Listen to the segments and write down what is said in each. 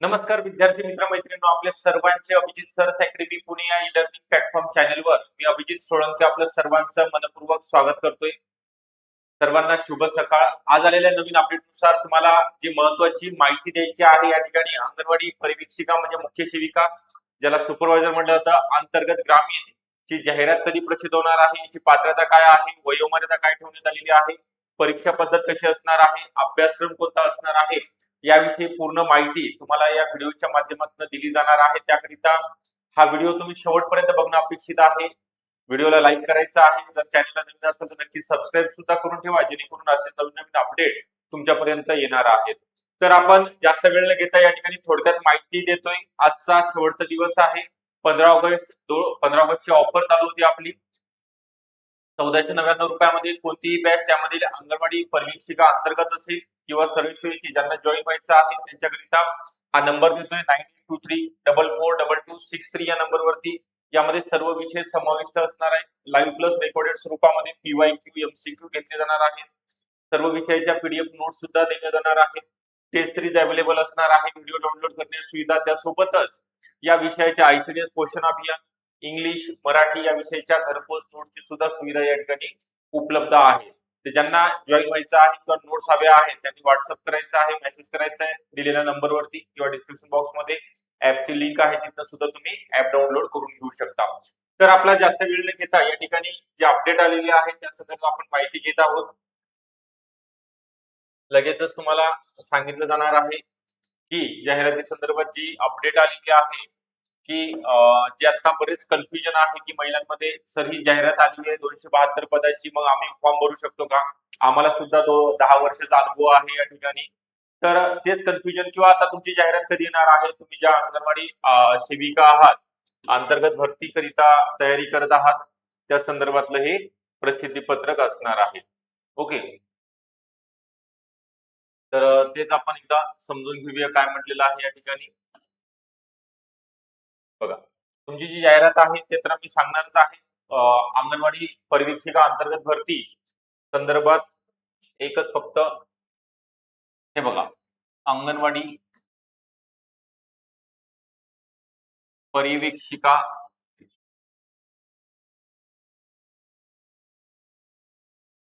नमस्कार विद्यार्थी मित्र मैत्रिणींनो, आपल्या सर्वांचे अभिजित सरस अकॅडमी पुणे या ई लर्निंग प्लॅटफॉर्म चॅनलवर मी अभिजित सोळंके आपलं सर्वांचं मनपूर्वक स्वागत करतोय. सर्वांना शुभ सकाळ. आज आलेल्या नवीन अपडेटनुसार तुम्हाला जी महत्त्वाची माहिती द्यायची आहे या ठिकाणी अंगणवाडी परिवीक्षिका म्हणजे मुख्य सेविका ज्याला सुपरवायझर म्हटलं जातं अंतर्गत ग्रामीण ची जाहिरात कधी प्रसिद्ध होणार आहे, याची पात्रता काय आहे, वयोमर्यादा काय ठेवण्यात आलेली आहे, परीक्षा पद्धत कशी असणार आहे, अभ्यासक्रम कोणता असणार आहे याविषयी पूर्ण माहिती तुम्हाला या व्हिडिओच्या माध्यमातून दिली जाणार आहे. त्याकरिता हा व्हिडिओ तुम्ही शेवटपर्यंत बघणं अपेक्षित आहे. व्हिडिओला लाईक करायचं आहे. जर चॅनलला नवीन असेल तर नक्की सबस्क्राईब सुद्धा करून ठेवा, जेणेकरून असे नवीन नवीन अपडेट तुमच्यापर्यंत येणार आहेत. तर आपण जास्त वेळ न घेता या ठिकाणी थोडक्यात माहिती देतोय. आजचा शेवटचा दिवस आहे 15 ऑगस्ट. 15 ऑगस्टची ऑफर चालू होती आपली. 1499 रुपयामध्ये कोणतीही बॅच त्यामध्ये अंगणवाडी परिवीक्षिका अंतर्गत असेल किंवा सर्व्हिसची ज्यांना जॉईन व्हायचं आहे त्यांच्याकरिता हा नंबर देतोय 9823442263 या नंबरवरती. यामध्ये सर्व विषय समाविष्ट असणार आहे. लाईव्ह प्लस रेकॉर्डेड स्वरूपामध्ये पीवायक्यू एमसीक्यू घेतले जाणार आहेत. सर्व विषयाच्या पीडीएफ नोट्स सुद्धा दिल्या जाणार आहेत. टेस्ट सिरीज अवेलेबल असणार आहे. व्हिडिओ डाउनलोड करण्याची सुविधा, त्यासोबतच या विषयाच्या आयसीडीएस क्वेश्चन अभियान, इंग्लिश मराठी या विषयाच्या घरपोच नोट्सची सुद्धा सुविधा या ठिकाणी उपलब्ध आहे. तर ज्यांना जॉईन व्हायचं आहे किंवा नोट्स हव्या आहेत त्यांनी व्हॉट्सअप करायचं आहे, मेसेज करायचा आहे दिलेल्या नंबरवरती किंवा डिस्क्रिप्शन बॉक्स मध्ये ऍपची लिंक आहे, तिथं सुद्धा तुम्ही ऍप डाउनलोड करून घेऊ शकता. तर आपला जास्त वेळ न घेता या ठिकाणी जे अपडेट आलेली आहे त्या संदर्भात आपण माहिती घेत आहोत. लगेचच तुम्हाला सांगितलं जाणार आहे की जाहिराती संदर्भात जी अपडेट आलेली आहे की जे आता बरेच कन्फ्युजन आहे की महिलांमध्ये सर ही जाहिरात आलेली आहे 272 पदाची, मग आम्ही फॉर्म भरू शकतो का? आम्हाला सुद्धा तो 10 वर्षाचा अनुभव आहे या ठिकाणी. तर तेच कन्फ्युजन किंवा आता तुमची जाहिरात कधी येणार आहे, तुम्ही ज्या अंगणवाडी सेविका आहात अंतर्गत भरती करिता तयारी करत आहात त्या संदर्भातलं हे प्रसिद्धी पत्रक असणार आहे. ओके, तर तेच आपण एकदा समजून घेऊया काय म्हटलेलं आहे या ठिकाणी. बघा, तुमची जी जाहिरात आहे ते तर मी सांगणारच आहे. अंगणवाडी परिवीक्षिका अंतर्गत भरती संदर्भात एकच फक्त हे बघा, अंगणवाडी परिवीक्षिका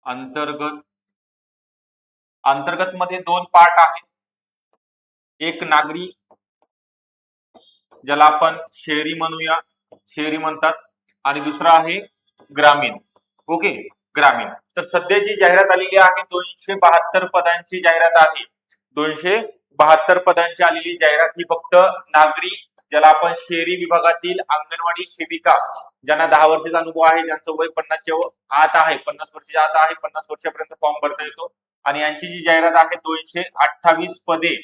अंतर्गत अंतर्गत मध्ये दोन पार्ट आहेत. एक नागरी ज्याला आपण शहरी म्हणूया, शहरी म्हणतात, आणि दुसरा आहे ग्रामीण. ओके, ग्रामीण. तर सध्या जी जाहिरात आलेली आहे 272 पदांची जाहिरात आहे. 272 पदांची आलेली जाहिरात ही फक्त नागरी ज्याला आपण शहरी विभागातील अंगणवाडी सेविका ज्यांना 10 वर्षाचा अनुभव आहे, ज्यांचं वय 50च्या आत आहे, 50 वर्षाच्या आत आहे, 50 वर्षापर्यंत फॉर्म भरता येतो. आणि यांची जी जाहिरात आहे 228 पदे.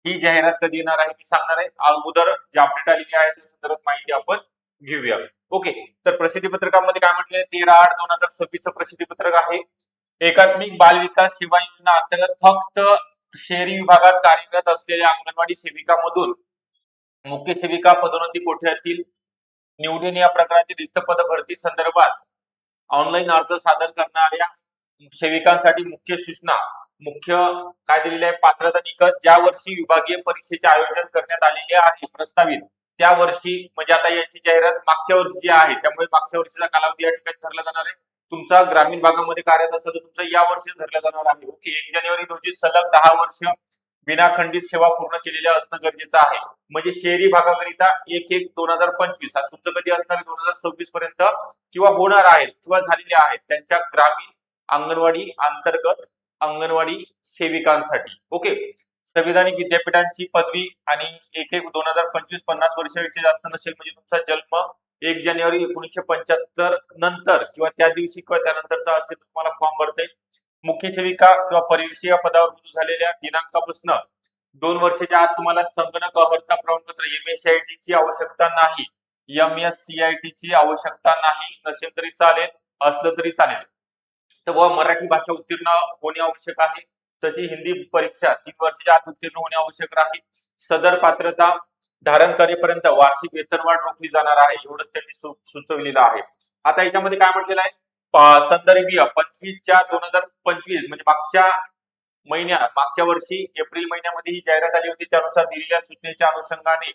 ही जाहिरात कधी येणार आहे मी सांगणार आहे. अगोदर जे अपडेट आलेली आहे त्या संदर्भात माहिती आपण घेऊया. ओके, तर प्रसिद्धी पत्रकामध्ये काय म्हटले, 13/8/2026 प्रसिद्धी पत्रक आहे. एकात्मिक बाल विकास सेवा योजना अंतर्गत फक्त शहरी विभागात कार्यरत असलेल्या अंगणवाडी सेविकामधून मुख्य सेविका पदोन्नती कोठ्यातील निवडून या प्रकारची रिक्त पद भरती संदर्भात ऑनलाईन अर्ज सादर करणाऱ्या सेविकांसाठी मुख्य सूचना, मुख्य काय दिलेले आहे, पात्रता निकष ज्या वर्षी विभागीय परीक्षेचे आयोजन करण्यात आलेले आहे प्रस्तावित त्या वर्षी, म्हणजे आता याची जाहिरात मागच्या वर्षीची आहे त्यामुळे मागच्या वर्षीचा कालावधी या ठिकाणी ठरला जाणार आहे. तुमचा ग्रामीण भागामध्ये कार्यरत असेल तर तुमचा या वर्षी धरला जाणार आहे. ओके, 1 जानेवारी रोजी सलग 10 वर्ष विनाखंडित सेवा पूर्ण केलेल्या असणं गरजेचं आहे. म्हणजे शहरी भागाकरिता 1/1/2025 तुमचं कधी असणार आहे 2026 पर्यंत किंवा होणार आहेत किंवा झालेले आहेत त्यांच्या ग्रामीण अंगणवाडी अंतर्गत अंगणवाडी सेविकांसाठी. ओके, संविधानिक विद्यापीठांची पदवी आणि 1/1/2025 50 वर्षापेक्षा जास्त नसेल, म्हणजे तुमचा जन्म 1 जानेवारी 1975 नंतर किंवा त्या दिवशी किंवा त्यानंतरचा असेल तुम्हाला फॉर्म भरता येईल. मुख्य सेविका किंवा परिवीक्षिका पदावर रुजू झालेल्या दिनांकापासून 2 वर्षाच्या आत तुम्हाला संगणक अर्हता प्रमाणपत्र MSCIT ची आवश्यकता नाही. MSCIT ची आवश्यकता नाही, नसेल तरी चालेल, असलं तरी चालेल. तर मराठी भाषा उत्तीर्ण होणे आवश्यक आहे. तशी हिंदी परीक्षा 3 वर्षाच्या आत उत्तीर्ण होणे आवश्यक आहे. सदर पात्रता धारण करेपर्यंत वार्षिक वेतनवाढ रोखली जाणार आहे, एवढंच त्यांनी सुचवलेलं आहे. आता याच्यामध्ये काय म्हटलेलं आहे, संदर्भीय 25/4/2025 म्हणजे मागच्या मागच्या वर्षी एप्रिल महिन्यामध्ये ही जाहिरात आली होती. त्यानुसार दिलेल्या सूचनेच्या अनुषंगाने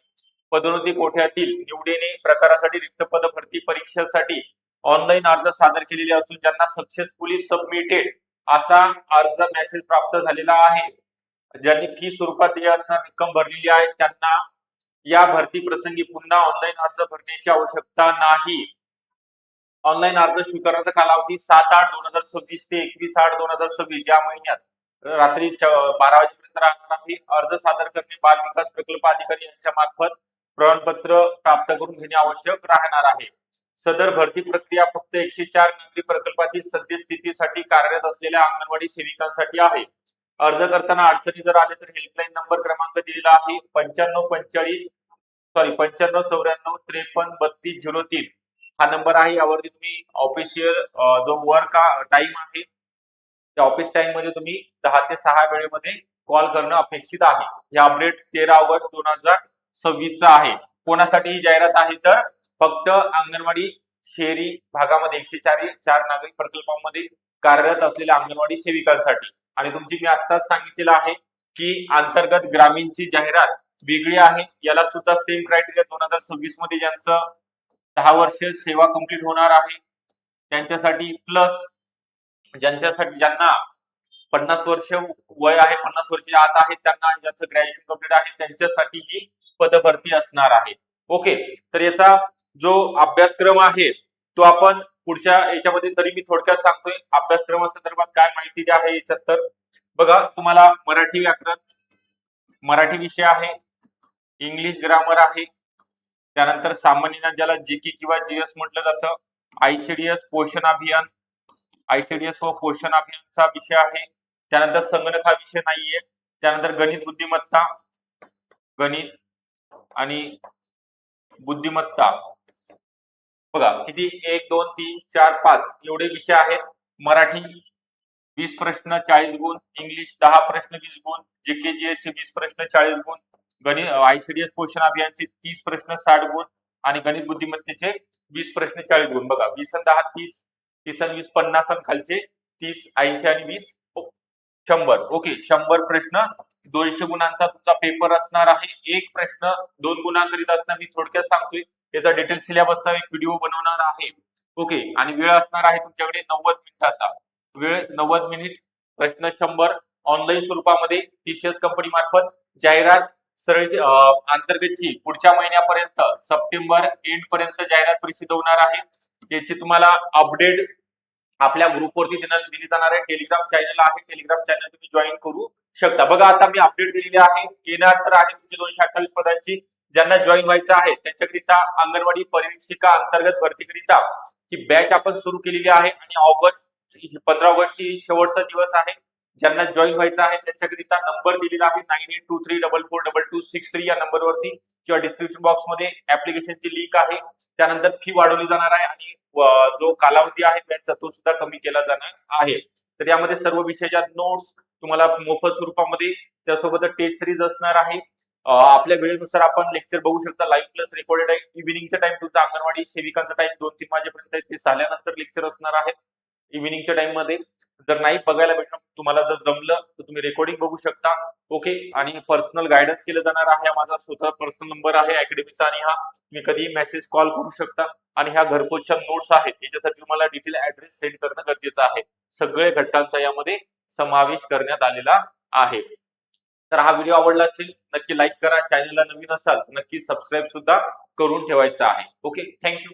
पदोन्नती कोट्यातील निवडीने प्रकारासाठी रिक्त पद भरती परीक्षेसाठी ऑनलाईन अर्ज सादर केलेले असून ज्यांना सक्सेसफुली सबमिटेड असा अर्ज मेसेज प्राप्त झालेला आहे, ज्यांनी फी स्वरूपात देय असणारी रक्कम भरलेली आहे, त्यांना या भरती प्रसंगी पुन्हा ऑनलाईन अर्ज भरण्याची आवश्यकता नाही. ऑनलाईन अर्ज स्वीकारण्याचा कालावधी 7/8/2026 ते 21/8/2026 या महिन्यात रात्री 12 वाजेपर्यंत राहणार आहे. अर्ज सादर करणे बाल विकास प्रकल्प अधिकारी यांच्या मार्फत प्रमाणपत्र प्राप्त करून घेणे आवश्यक राहणार आहे. सदर भरती प्रक्रिया फक्त 104 नागरी प्रकल्पातील सद्यस्थितीसाठी कार्यरत असलेल्या अंगणवाडी सेविकांसाठी आहे. अर्ज करताना अडचणी जर आले तर हेल्पलाईन नंबर क्रमांक दिलेला आहे 9594 हा नंबर आहे. यावरती तुम्ही ऑफिशियल जो वर्क टाइम आहे त्या ऑफिस टाइम मध्ये तुम्ही 10 ते 6 वेळेमध्ये कॉल करणं अपेक्षित आहे. हे अपडेट 13 ऑगस्ट 2026 चा आहे. कोणासाठी ही जाहिरात आहे तर फक्त अंगणवाडी शहरी भागामध्ये 104 नागरी प्रकल्पांमध्ये कार्यरत असलेल्या अंगणवाडी सेविकांसाठी. आणि तुमची मी आत्ताच सांगितलेलं आहे की अंतर्गत ग्रामीणची जाहिरात वेगळी आहे. याला सुद्धा सेम क्रायटेरिया 2026 मध्ये ज्यांचं 10 वर्ष सेवा कंप्लीट होणार आहे त्यांच्यासाठी, प्लस ज्यांना 50 वर्ष वय आहे, 50 वर्षाच्या आत आहेत त्यांना, ज्यांचं ग्रॅज्युएशन कंप्लीट आहे त्यांच्यासाठी ही पदभरती असणार आहे. ओके, तर याचा जो अभ्यासक्रम आहे तो आपण पुढच्या याच्यामध्ये, तरी मी थोडक्यात सांगतोय अभ्यासक्रमासंदर्भात काय माहिती आहे याच्यात. तर बघा, तुम्हाला मराठी व्याकरण, मराठी विषय आहे, इंग्लिश ग्रामर आहे, त्यानंतर सामान्य ज्ञान ज्याला जीके किंवा जीएस म्हटलं जातं, आयसीडीएस पोषण अभियान, आयसीडीएस व पोषण अभियानचा विषय आहे. त्यानंतर संगणक हा विषय नाहीये. त्यानंतर गणित बुद्धिमत्ता, गणित आणि बुद्धिमत्ता बघा किती 1 2 3 4 5 एवढे विषय आहेत. मराठी 20 प्रश्न 40 गुण, इंग्लिश 10 प्रश्न 20 गुण, जीके जीएस चे 20 प्रश्न 40 गुण, गणित आयसीडीएस पोषण अभियानचे 30 प्रश्न 60 गुण आणि गणित बुद्धिमत्तेचे 20 प्रश्न 40 गुण. बघा 20 आणि 10 30, 30 आणि 20 50 आणि खालचे 30 80 आणि 20 100. ओके, 100 प्रश्न 200 गुणांचा तुमचा पेपर असणार आहे. एक प्रश्न 2 गुणांकरिता असणार. मी थोडक्यात सांगतोय, याचा डिटेल सिलेबसचा एक व्हिडिओ बनवणार आहे. ओके, आणि वेळ असणार आहे तुमच्याकडे 90 मिनिटाचा वेळ, 90 मिनिट, प्रश्न 100. ऑनलाईन स्वरूपामध्ये टीसीएस कंपनी मार्फत जाहिरात सरळ अंतर्गतची पुढच्या महिन्यापर्यंत सप्टेंबर एंड पर्यंत जाहिरात प्रसिद्ध होणार आहे. याची तुम्हाला अपडेट आपल्या ग्रुपवरती दिली जाणार आहे. टेलिग्राम चॅनल आहे, टेलिग्राम चॅनल तुम्ही जॉईन करू शकता. बघा, आता मी अपडेट दिलेली आहे. येणार तर आहे तुमची 228 पदांची. ज्यांना जॉईन व्हायचं आहे त्यांच्याकरिता अंगणवाडी परिवीक्षिका अंतर्गत भरतीकरिता ही बॅच आपण सुरू केलेली आहे आणि 15 ऑगस्टची शेवटचा दिवस आहे. ज्यांना जॉईन व्हायचं आहे त्यांच्याकरिता नंबर दिलेला आहे 9823442263 या नंबरवरती, किंवा डिस्क्रिप्शन बॉक्स मध्ये ऍप्लिकेशनची लिंक आहे. त्यानंतर फी वाढवली जाणार आहे आणि जो कालावधी आहे बॅचचा तो सुद्धा कमी केला जाणार आहे. तर यामध्ये सर्व विषयाच्या नोट्स तुम्हाला मोफत स्वरूपामध्ये, त्यासोबत टेस्ट सिरीज असणार आहे. आपल्या वेळेनुसार आपण लेक्चर बघू शकता. लाईव्ह प्लस रेकॉर्डेड आहे. इव्हिनिंगचा टाइम तुमचा अंगणवाडी सेविकांचा टाइम 2-3 वाजेपर्यंत ते झाल्यानंतर लेक्चर असणार आहेत इव्हिनिंगच्या टाइम मध्ये. जर नाही बघायला भेटलं, तुम्हाला जर जमलं तर तुम्ही रेकॉर्डिंग बघू शकता. ओके, आणि पर्सनल गायडन्स केलं जाणार आहे. माझा स्वतः पर्सनल नंबर आहे अकॅडमीचा आणि हा तुम्ही कधी मेसेज कॉल करू शकता. आणि ह्या घरपोचच्या नोट्स आहेत याच्यासाठी तुम्हाला डिटेल ऍड्रेस सेंड करणं गरजेचं आहे. सगळे घटकांचा यामध्ये समावेश करण्यात आलेला आहे. तर हा व्हिडिओ आवडला असेल नक्की लाईक करा. चॅनलला नवीन असाल नक्की सबस्क्राईब सुद्धा करून ठेवायचा आहे. Okay, thank you.